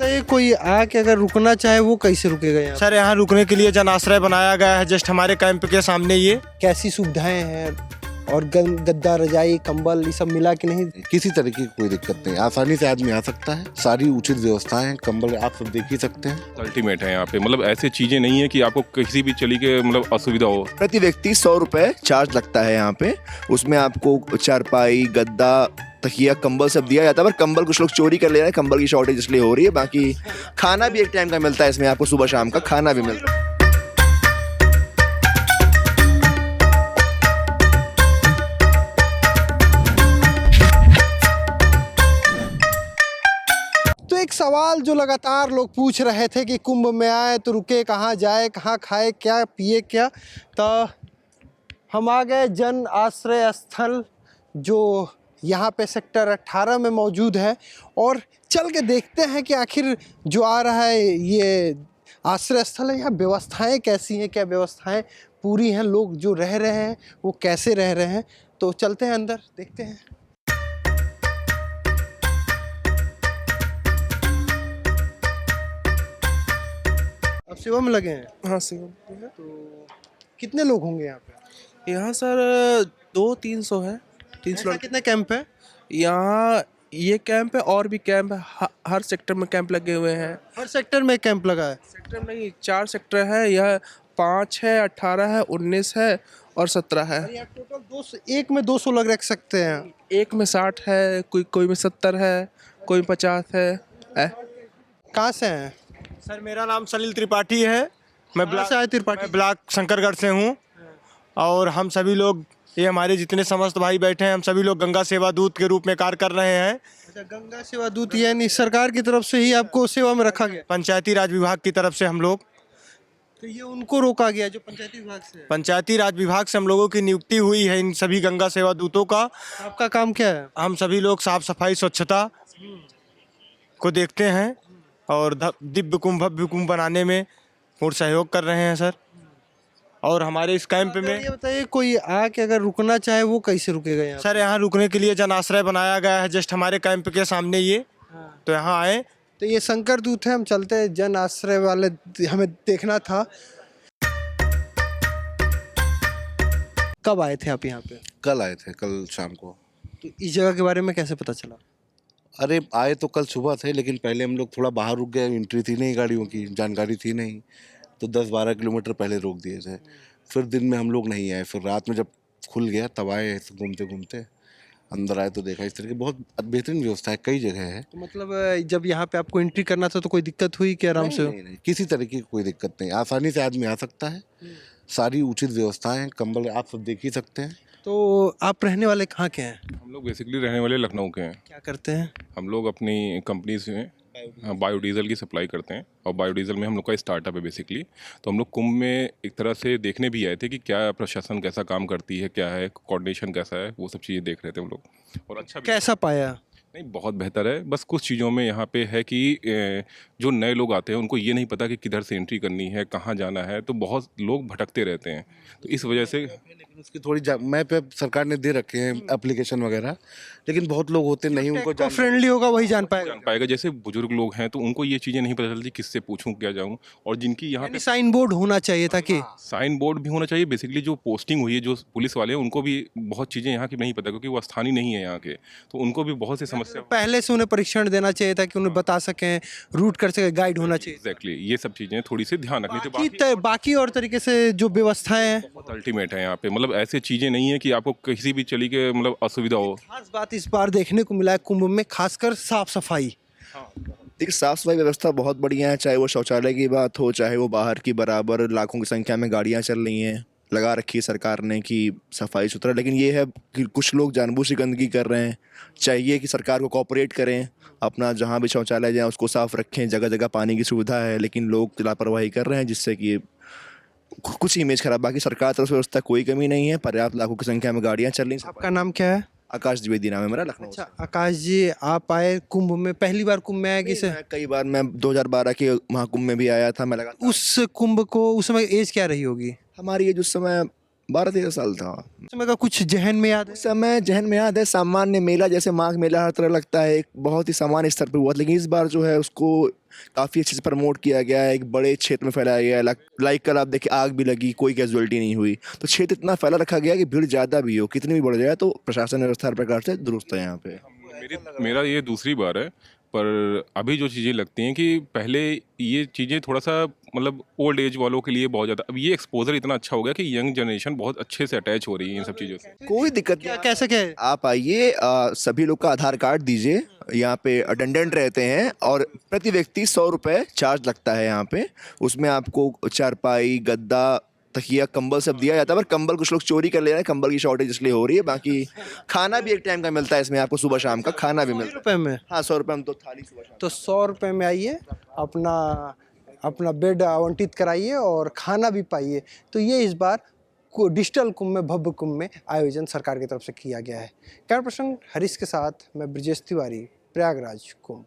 बताइए, कोई आके अगर रुकना चाहे वो कैसे रुकेगा यहाँ? सर यहाँ रुकने के लिए जन आश्रय बनाया गया है जस्ट हमारे कैंप के सामने। ये कैसी सुविधाएं हैं और गद्दा, रजाई, कंबल ये सब मिला कि नहीं? किसी तरीके की कोई दिक्कत नहीं, आसानी से आदमी आ सकता है। सारी उचित व्यवस्थाएं हैं, कंबल आप सब देख ही सकते हैं। अल्टीमेट है यहाँ पे, मतलब ऐसी चीज़ें नहीं है कि आपको किसी भी चली के मतलब असुविधा हो। प्रति व्यक्ति 100 रुपये चार्ज लगता है यहाँ पे। उसमें आपको चारपाई, गद्दा, तकिया, कंबल सब दिया जाता है। पर कंबल कुछ लोग चोरी कर ले रहे हैं, कंबल की शॉर्टेज इसलिए हो रही है। बाकी खाना भी एक टाइम का मिलता है इसमें, आपको सुबह शाम का खाना भी मिलता है। तो एक सवाल जो लगातार लोग पूछ रहे थे कि कुंभ में आए तो रुके कहाँ, जाए कहाँ, खाए क्या, पिए क्या, तो हम आ गए जन आश्रय स्थल जो यहाँ पे सेक्टर 18 में मौजूद है। और चल के देखते हैं कि आखिर जो आ रहा है ये आश्रय स्थल है, यहाँ व्यवस्थाएं कैसी हैं, क्या व्यवस्थाएं पूरी हैं, लोग जो रह रहे हैं वो कैसे रह रहे हैं। तो चलते हैं अंदर, देखते हैं। अब सेवा में लगे हैं? हाँ सेवा है। तो कितने लोग होंगे यहाँ पे? यहाँ सर 200-300 है। 300 ऐसा कितने कैंप है? यहाँ ये कैंप है और भी कैंप है, हर सेक्टर में कैंप लगे हुए हैं। हर सेक्टर में कैंप लगा है? सेक्टर नहीं, 4 सेक्टर है। यह 5 है, 18 है, 19 है और 17 है। यहाँ टोटल 200, एक में 200 लोग रख सकते हैं। एक में 60 है, कोई में 70 है, कोई में 50 है। कहाँ से हैं? सर मेरा नाम सलील त्रिपाठी है। मैं कहाँ से आए त्रिपाठी? मैं ब्लॉक शंकरगढ़ से हूँ। और हम सभी लोग, ये हमारे जितने समस्त भाई बैठे हैं, हम सभी लोग गंगा सेवा दूत के रूप में कार्य कर रहे हैं। अच्छा, गंगा सेवा दूत यानी सरकार की तरफ से ही आपको सेवा में रखा गया? पंचायती राज विभाग की तरफ से हम लोग, तो ये उनको रोका गया जो पंचायती विभाग से है? पंचायती राज विभाग से हम लोगों की नियुक्ति हुई है इन सभी गंगा सेवा दूतों का। आपका काम क्या है? हम सभी लोग साफ सफाई, स्वच्छता को देखते हैं और दिव्य कुंभ, भव्य कुंभ बनाने में पूर्ण सहयोग कर रहे हैं सर। और हमारे इस कैंप में, ये बताइए, कोई आके अगर रुकना चाहे वो कैसे रुकेगा यहाँ? सर यहाँ रुकने के लिए जन आश्रय बनाया गया है जस्ट हमारे कैंप के सामने। ये तो यहाँ आए। तो ये शंकर दूत है, हम चलते हैं जन आश्रय वाले, हमें देखना था। कब आए थे आप यहाँ पे? कल आए थे, कल शाम को। तो इस जगह के बारे में कैसे पता चला? अरे आए तो कल सुबह थे, लेकिन पहले हम लोग थोड़ा बाहर रुक गए। एंट्री थी नहीं, गाड़ियों की जानकारी थी नहीं, तो 10-12 किलोमीटर पहले रोक दिए थे। फिर दिन में हम लोग नहीं आए, फिर रात में जब खुल गया तब आए। घूमते घूमते अंदर आए तो देखा इस तरह की बहुत बेहतरीन व्यवस्था है, कई जगह है। तो मतलब जब यहाँ पे आपको एंट्री करना था तो कोई दिक्कत हुई कि आराम से? नहीं, किसी तरीके की कोई दिक्कत नहीं, आसानी से आदमी आ सकता है। सारी उचित व्यवस्थाएं हैं, कंबल आप सब देख ही सकते हैं। तो आप रहने वाले कहाँ के हैं? हम लोग बेसिकली रहने वाले लखनऊ के हैं। क्या करते हैं? हम लोग अपनी कंपनीज में बायोडीज़ल की सप्लाई करते हैं और बायोडीज़ल में हम लोग का स्टार्टअप है बेसिकली। तो हम लोग कुंभ में एक तरह से देखने भी आए थे कि क्या प्रशासन कैसा काम करती है, क्या है कोऑर्डिनेशन कैसा है, वो सब चीज़ें देख रहे थे हम लोग। और अच्छा भी कैसा पाया? नहीं, बहुत बेहतर है। बस कुछ चीज़ों में यहाँ पे है कि जो नए लोग आते हैं उनको ये नहीं पता कि किधर से एंट्री करनी है, कहाँ जाना है, तो बहुत लोग भटकते रहते हैं। तो इस वजह से लेकिन उसकी थोड़ी मैप सरकार ने दे रखे हैं, एप्लीकेशन वगैरह, लेकिन बहुत लोग होते नहीं, उनको को फ्रेंडली होगा वही जान पाएगा। जान पाएगा। जैसे बुजुर्ग लोग हैं तो उनको ये चीज़ें नहीं पता चलती, किससे पूछूं, क्या जाऊं। और जिनकी यहाँ पे साइन बोर्ड होना चाहिए ताकि साइन बोर्ड भी होना चाहिए। बेसिकली जो पोस्टिंग हुई है, जो पुलिस वाले हैं, उनको भी बहुत चीज़ें यहाँ की नहीं पता, क्योंकि वो स्थानीय नहीं है यहाँ के, तो उनको भी बहुत सी समस्या। पहले से उन्हें परीक्षण देना चाहिए था कि उन्हें बता सकें, रूट कर सके, गाइड होना चाहिए। एग्जैक्टली, ये सब चीज़ें थोड़ी सी ध्यान रखनी थी। बाकी और तरीके से जो व्यवस्थाएं हैं बहुत अल्टीमेट है यहाँ पे, मतलब ऐसे चीज़ें नहीं है कि आपको किसी भी चली के मतलब असुविधा हो। खास बात इस बार देखने को मिला है कुंभ में, खासकर साफ सफाई। देखिए साफ़ सफाई व्यवस्था बहुत बढ़िया है, चाहे वो शौचालय की बात हो, चाहे वो बाहर की बराबर लाखों की संख्या में गाड़ियाँ चल रही हैं, लगा रखी है सरकार ने कि सफाई सुथरा। लेकिन ये है कि कुछ लोग जानबूझ के गंदगी कर रहे हैं। चाहिए कि सरकार को कोऑपरेट करें, अपना जहाँ भी शौचालय जाए उसको साफ़ रखें, जगह जगह पानी की सुविधा है, लेकिन लोग लापरवाही कर रहे हैं जिससे कि कुछ इमेज खराब। बाकी सरकार तरफ से व्यवस्था कोई कमी नहीं है, पर्याप्त लाखों की संख्या में गाड़ियाँ चल रही हैं। आपका नाम क्या है? आकाश द्विवेदी नाम है मेरा, लखनऊ से। अच्छा आकाश जी, आप आए कुंभ में, पहली बार कुंभ में आए किसे? कई बार मैं 2012 के महाकुंभ में भी आया था। मैं लगा उस कुंभ को, उस समय एज क्या रही होगी? हमारी एज उस समय 12-13 साल था। उस समय का कुछ जहन में याद है? उस समय जहन में याद है सामान्य मेला, जैसे माघ मेला हर तरह लगता है, एक बहुत ही सामान्य स्तर पर हुआ था, लेकिन इस बार जो है उसको काफ़ी अच्छे से प्रमोट किया गया है, एक बड़े क्षेत्र में फैलाया गया है। लाइक कल आप देखिए आग भी लगी, कोई कैजुअलिटी नहीं हुई, तो क्षेत्र इतना फैला रखा गया है कि भीड़ ज़्यादा भी हो, कितनी भी बढ़ जाए तो प्रशासन व्यवस्था हर प्रकार से दुरुस्त है यहाँ पे। मेरा ये दूसरी बार है, पर अभी जो चीज़ें लगती हैं कि पहले ये चीज़ें थोड़ा सा मतलब ओल्ड एज वालों के लिए बहुत ज़्यादा, अब ये एक्सपोजर इतना अच्छा हो गया कि यंग जनरेशन बहुत अच्छे से अटैच हो रही है इन सब चीज़ों से। कोई दिक्कत क्या नहीं, कैसे क्या है? आप आइए, सभी लोग का आधार कार्ड दीजिए, यहाँ पे अटेंडेंट रहते हैं और प्रति व्यक्ति 100 रुपये चार्ज लगता है यहाँ पे। उसमें आपको चारपाई, गद्दा, तकिया, कंबल सब दिया जाता है, पर कंबल कुछ लोग चोरी कर ले रहे हैं, कंबल की शॉर्टेज इसलिए हो रही है। बाकी खाना भी एक टाइम का मिलता है इसमें आपको, सुबह शाम का खाना भी मिलता है। रुपए में? हाँ, 100 रुपये में तो थाली सुबह शाम। तो 100 रुपये में आइए, अपना अपना बेड आवंटित कराइए और खाना भी पाइए। तो ये इस बार डिजिटल कुंभ में, भव्य कुंभ में आयोजन सरकार की तरफ से किया गया है। कैमरा पर्सन हरीश के साथ मैं ब्रजेश तिवारी, प्रयागराज कुंभ।